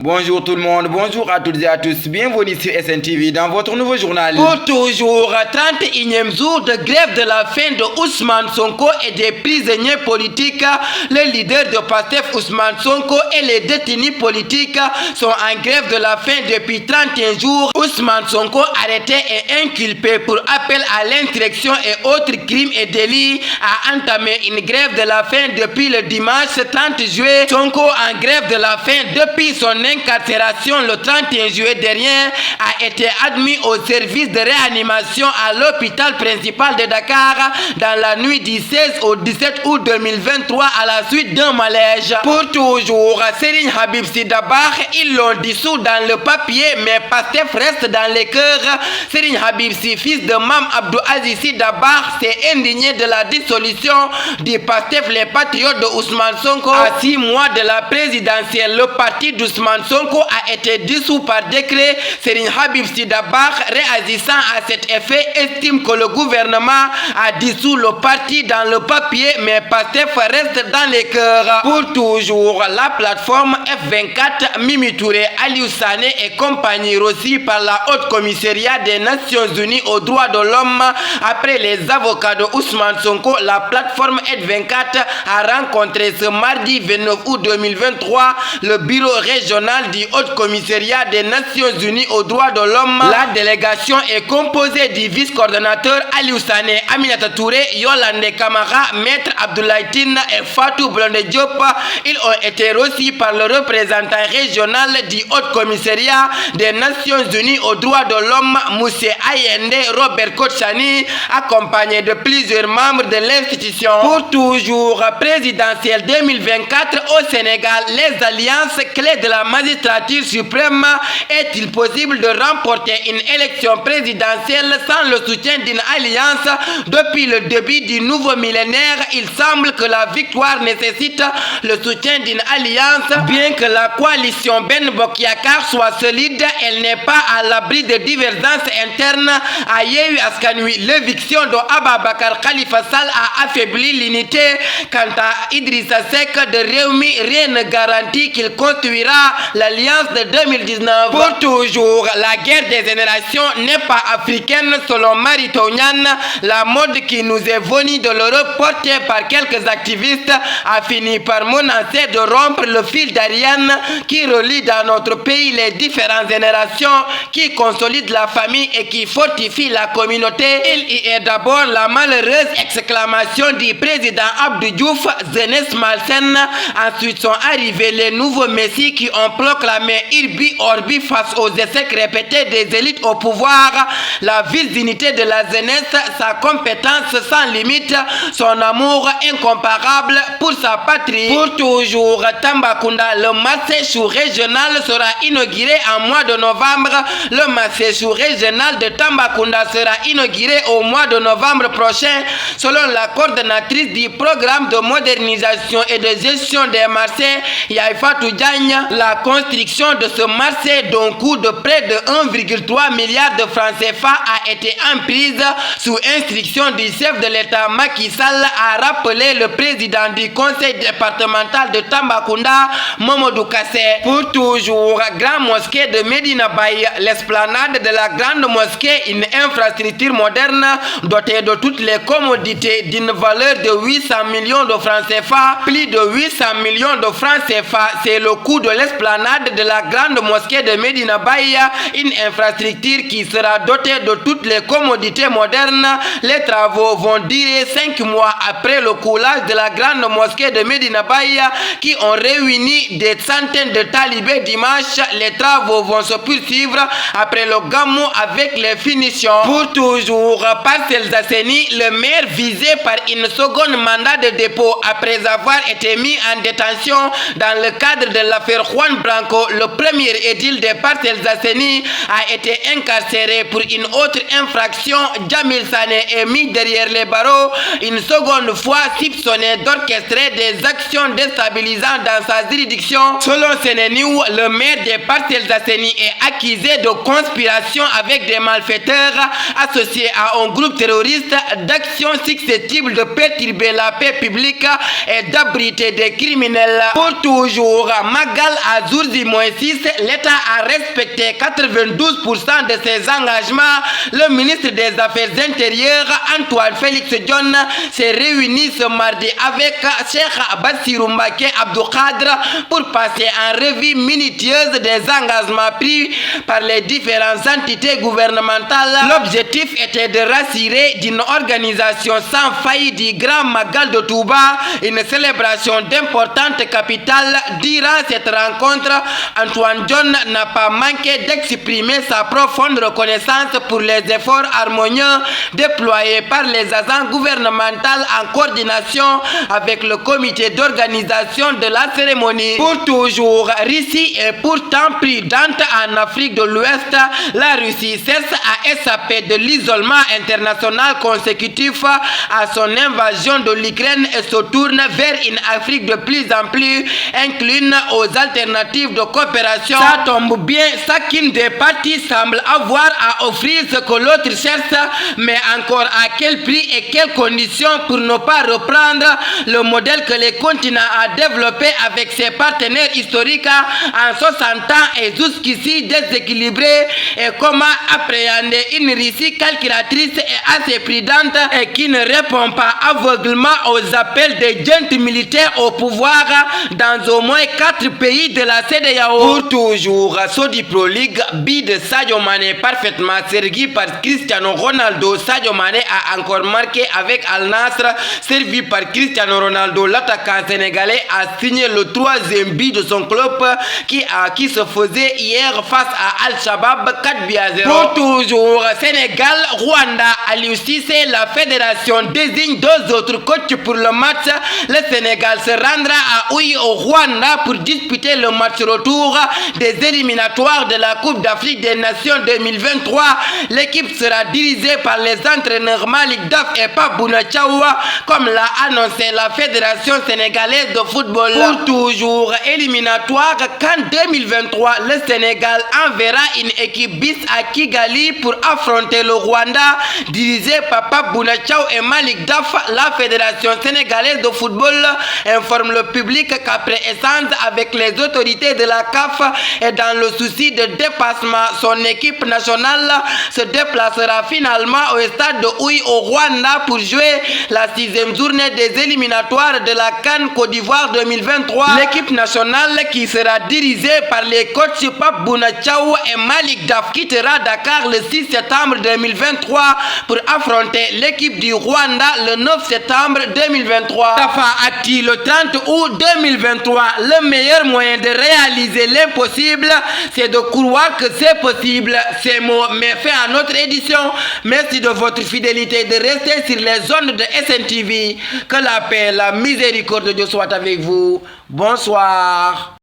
Bonjour tout le monde, bonjour à toutes et à tous, bienvenue sur SNTV dans votre nouveau journal. Pour toujours, 31e jour de grève de la faim de Ousmane Sonko et des prisonniers politiques, le leader de PASTEF Ousmane Sonko et les détenus politiques sont en grève de la faim depuis 31 jours. Ousmane Sonko, arrêté et inculpé pour appel à l'insurrection et autres crimes et délits, a entamé une grève de la faim depuis le dimanche 30 juillet. Sonko en grève de la faim depuis son incarcération le 31 juillet dernier a été admis au service de réanimation à l'hôpital principal de Dakar dans la nuit du 16 au 17 août 2023 à la suite d'un malaise. Pour toujours, Serigne Habib Sy Dabakh, ils l'ont dissous dans le papier mais PASTEF reste dans les cœurs. Serigne Habib Sy, fils de Mame Abdou Aziz Sy Dabakh, s'est indigné de la dissolution du PASTEF les patriotes de Ousmane Sonko. À 6 mois de la présidentielle, le parti d'Ousmane Sonko a été dissous par décret. Serigne Habib Sy Dabakh, réagissant à cet effet, estime que le gouvernement a dissous le parti dans le papier mais PASTEF reste dans les cœurs. Pour toujours, la plateforme F24, Mimi Touré, Aliou Sané et compagnie reçus par la Haute Commissariat des Nations Unies aux droits de l'homme. Après les avocats de Ousmane Sonko, la plateforme F24 a rencontré ce mardi 29 août 2023 le bureau régional du Haut Commissariat des Nations Unies aux droits de l'homme. La délégation est composée du vice-coordonnateur Aliou Sané, Aminata Touré, Yolande Kamara, Maître Abdoulaye Tine et Fatou Blondé Diop. Ils ont été reçus par le représentant régional du Haut Commissariat des Nations Unies aux droits de l'homme, Moussé Ayende Robert Kochani, accompagné de plusieurs membres de l'institution. Pour toujours, présidentielle 2024 au Sénégal, les alliances clés de la magistrature suprême. Est-il possible de remporter une élection présidentielle sans le soutien d'une alliance? Depuis le début du nouveau millénaire, il semble que la victoire nécessite le soutien d'une alliance. Bien que la coalition Ben Bokk Yakaar soit solide, elle n'est pas à l'abri de divergences internes. À Yewwi Askan Wi, l'éviction de Ababacar Khalifa Sall a affaibli l'unité. Quant à Idrissa Seck de Rewmi, rien ne garantit qu'il construira l'alliance de 2019. Pour toujours, la guerre des générations n'est pas africaine selon Mary Teuw Niane. La mode qui nous est venue de l'Europe, portée par quelques activistes, a fini par menacer de rompre le fil d'Ariane qui relie dans notre pays les différentes générations, qui consolide la famille et qui fortifie la communauté. Il y est d'abord la malheureuse exclamation du président Abdou Diouf, jeunesse malsaine. Ensuite sont arrivés les nouveaux messies qui ont proclamé Irbi Orbi face aux échecs répétés des élites au pouvoir. La virginité de la jeunesse, sa compétence sans limite, son amour incomparable pour sa patrie. Pour toujours, Tambacounda, le marché sous-régional sera inauguré en mois de novembre. Le marché sous-régional de Tambacounda sera inauguré au mois de novembre prochain. Selon la coordonnatrice du programme de modernisation et de gestion des marchés, Yaifatou Diagne, la construction de ce marché d'un coût de près de 1,3 milliard de francs CFA a été emprise sous instruction du chef de l'État Macky Sall, a rappelé le président du conseil départemental de Tambacounda, Mamadou Kassé. Pour toujours, grande mosquée de Medina Baye, l'esplanade de la grande mosquée, une infrastructure moderne dotée de toutes les commodités d'une valeur de 800 millions de francs CFA. Plus de 800 millions de francs CFA, c'est le coût de l'esplanade de la grande mosquée de Medina Baye, une infrastructure qui sera dotée de toutes les commodités modernes. Les travaux vont durer 5 mois après le coulage de la grande mosquée de Medina Baye qui ont réuni des centaines de talibés dimanche. Les travaux vont se poursuivre après le Gamou avec les finitions. Pour toujours, Parcelles Assainies, le maire visé par une seconde mandat de dépôt après avoir été mis en détention dans le cadre de l'affaire Juan Branco. Le premier édile des Parcelles Assainies a été incarcéré pour une autre infraction. Jamil Sané est mis derrière les barreaux, une seconde fois soupçonné d'orchestrer des actions déstabilisantes dans sa juridiction. Selon Senenew, le maire des Parcelles Assainies est accusé de conspiration avec des malfaiteurs associés à un groupe terroriste, d'actions susceptibles de perturber la paix publique et d'abriter des criminels. Pour toujours, Magal à Zurzi Moïsis, l'État a respecté 92% de ses engagements. Le ministre des Affaires intérieures, Antoine Félix Diome, s'est réuni ce mardi avec Cheikh Bassirou Mbacké Abdou Khadre pour passer en revue minutieuse des engagements pris par les différentes entités gouvernementales. L'objectif était de rassurer d'une organisation sans faille du Grand Magal de Touba, une célébration d'importante capitale. Durant cette rencontre, Antoine Diome n'a pas manqué d'exprimer sa profonde reconnaissance pour les efforts harmonieux déployés par les agents gouvernementaux en coordination avec le comité d'organisation de la cérémonie. Pour toujours, Russie est pourtant prudente en Afrique de l'Ouest. La Russie cesse à échapper de l'isolement international consécutif à son invasion de l'Ukraine et se tourne vers une Afrique de plus en plus incline aux alternatives de coopération. Ça tombe bien, chacune des parties semble avoir à offrir ce que l'autre cherche, mais encore à quel prix et quelles conditions, pour ne pas reprendre le modèle que les continents ont développé avec ses partenaires historiques en 60 ans et jusqu'ici déséquilibré, et comment appréhender une Russie calculatrice et assez prudente et qui ne répond pas aveuglement aux appels des juntes militaires au pouvoir dans au moins 4 pays de la CEDEAO. Pour toujours, Saudi Pro League, but de Sadio Mané parfaitement servi par Cristiano Ronaldo. Sadio Mané a encore marqué avec Al Nassr, servi par Cristiano Ronaldo. L'attaquant sénégalais a signé le 3e but de son club qui se faisait hier face à Al-Shabaab 4-0. Pour toujours, Sénégal, Rwanda, Aliou Cissé, la fédération désigne 2 autres coachs pour le match. Le Sénégal se rendra à Ouy au Rwanda pour disputer le match retour des éliminatoires de la Coupe d'Afrique des Nations 2023. L'équipe sera dirigée par les entraîneurs Malik Daf et Pape Bouna Thiaw, comme l'a annoncé la Fédération sénégalaise de football. Pour toujours, éliminatoire CAN 2023, le Sénégal enverra une équipe bis à Kigali pour affronter le Rwanda, dirigé par Pape Bouna Thiaw et Malik Daf. La Fédération sénégalaise de football informe le public qu'après échange avec les autorités de la CAF et dans le souci de dépassement, son équipe nationale se déplacera finalement au stade de Ouy au Rwanda pour jouer la 6e journée des éliminatoires de la CAN Côte d'Ivoire 2023. L'équipe nationale, qui sera dirigée par les coachs Pape Bouna Thiaw et Malik Daf, quittera Dakar le 6 septembre 2023 pour affronter l'équipe du Rwanda le 9 septembre 2023. Tafa Ati, le 30 août 2023, le meilleur moyen de réaliser l'impossible, c'est de croire que c'est possible. Ces mots met fin à notre édition. Merci de votre fidélité, de rester sur les ondes de SNTV. Que la paix, la miséricorde de Dieu soit avec vous. Bonsoir.